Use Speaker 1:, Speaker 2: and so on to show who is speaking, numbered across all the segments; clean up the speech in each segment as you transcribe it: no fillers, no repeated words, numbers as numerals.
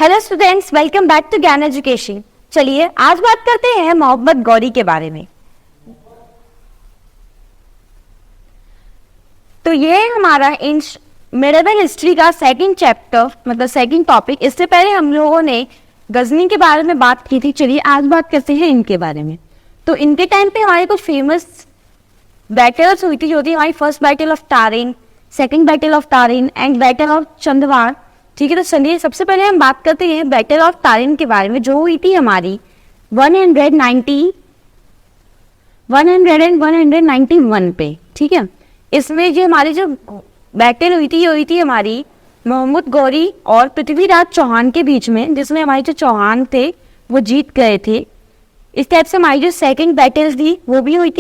Speaker 1: Hello students, welcome back to Gyan education. चलिए आज बात करते हैं मोहम्मद गौरी के बारे में। तो ये हमारा मेडिवल हिस्ट्री का सेकंड चैप्टर, मतलब सेकंड टॉपिक। इससे पहले हम लोगों ने गजनी के बारे में बात की थी। चलिए आज बात करते हैं इनके बारे में। तो इनके टाइम पे हमारे कुछ फेमस बैटल्स हुई थी, जो थी हमारी first battle of Tarain, second battle of Tarain and battle of Chandwar. ठीक है, तो चलिए सबसे पहले हम बात करते हैं बैटल ऑफ तारिन के बारे में, जो हुई थी हमारी 191 पे। ठीक है, इसमें जो हमारी जो बैटल हुई थी, ये हुई थी हमारी मोहम्मद गौरी और पृथ्वीराज चौहान के बीच में, जिसमें हमारे जो चौहान थे वो जीत गए थे। इस टाइप से हमारी जो सेकंड बैटल थी वो हुई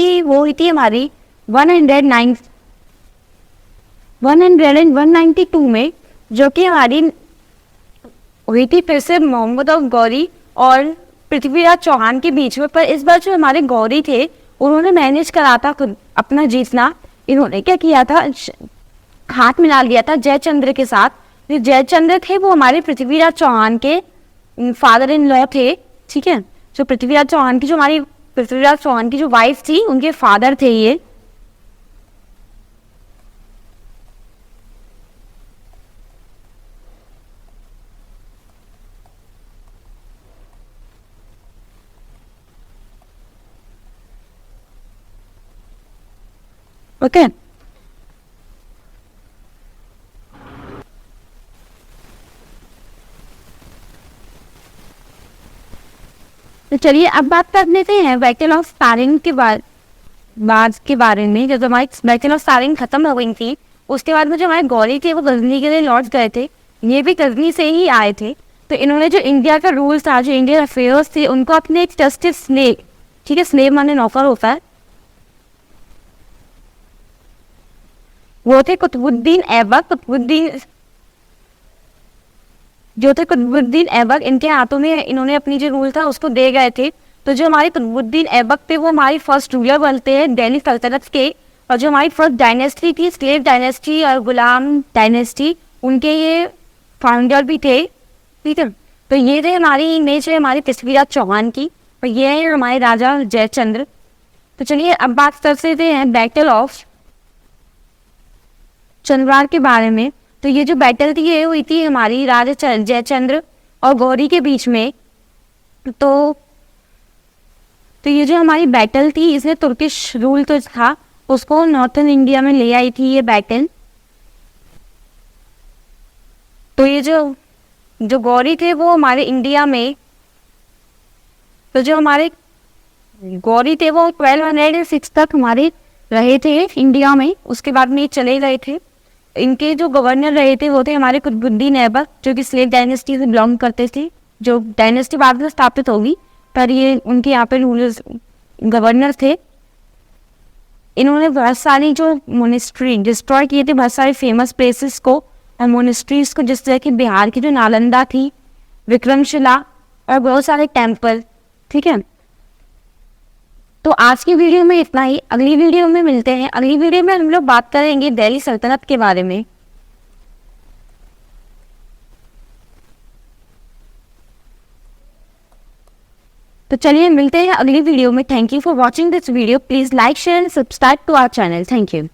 Speaker 1: थी हमारी 192 में, जो कि हमारी हुई थी फिर से मोहम्मद और गौरी और पृथ्वीराज चौहान के बीच में। पर इस बार जो हमारे गौरी थे उन्होंने मैनेज करा था खुद अपना जीतना। इन्होंने क्या किया था, हाथ मिला लिया था जयचंद्र के साथ। जो जयचंद्र थे वो हमारे पृथ्वीराज चौहान के फादर इन लॉ थे। ठीक है, जो पृथ्वीराज चौहान की जो वाइफ थी उनके फादर थे ये। ओके, तो चलिए अब बात कर लेते हैं बैटल ऑफ तारिन के बारे में। जब हमारी बैटल ऑफ तारिन खत्म हो गई थी, उसके बाद में जो हमारे गौरी थे वो गजनी के लिए लौट गए थे। ये भी गजनी से ही आए थे। तो इन्होंने जो इंडिया का रूल था, जो इंडियन अफेयर्स थे, उनको अपने एक ट्रस्टेड स्लेव, ठीक है, स्लेव माने नौकर होता है, वो थे कुतुबुद्दीन ऐबक। इनके हाथों में इन्होंने अपनी जो रूल था उसको दे गए थे। तो जो हमारे कुतुबुद्दीन ऐबक थे वो हमारी फर्स्ट रूलर बनते हैं दिल्ली सल्तनत के। और जो हमारी फर्स्ट डायनेस्टी थी, स्लेव डायनेस्टी और गुलाम डायनेस्टी, उनके ये फाउंडर भी थे। ठीक है, तो ये थे हमारी इमेज है हमारे पृथ्वीराज चौहान की, और ये है हमारे राजा जयचंद्र। तो चलिए अब बात करते हैं बैटल ऑफ चंद्रवार के बारे में। तो ये जो बैटल थी ये हुई थी हमारी राजा जयचंद्र और गौरी के बीच में। तो ये जो हमारी बैटल थी, इसने तुर्किश रूल तो था उसको नॉर्थन इंडिया में ले आई थी ये बैटल। तो ये जो गौरी थे वो हमारे इंडिया में, तो जो हमारे गौरी थे वो 1206 तक हमारे रहे थे इंडिया में। उसके बाद में ये चले गए थे। इनके जो गवर्नर रहे थे वो थे हमारे कुतुबुद्दीन ऐबक, जो कि स्लेव डायनेस्टी से बिलोंग करते थे। जो डायनेस्टी बाद में स्थापित होगी, पर ये उनके यहाँ पे रूलर्स गवर्नर थे। इन्होंने बहुत सारी जो मोनेस्ट्री डिस्ट्रॉय किए थे, बहुत सारे फेमस प्लेसेस को और मोनेस्ट्रीज को, जिस तरह की बिहार की जो नालंदा थी, विक्रमशिला और बहुत सारे टेम्पल। ठीक है, तो आज की वीडियो में इतना ही। अगली वीडियो में मिलते हैं। अगली वीडियो में हम लोग बात करेंगे दिल्ली सल्तनत के बारे में। तो चलिए मिलते हैं अगली वीडियो में। Thank you for watching this video. Please like, share and subscribe to our channel. Thank you.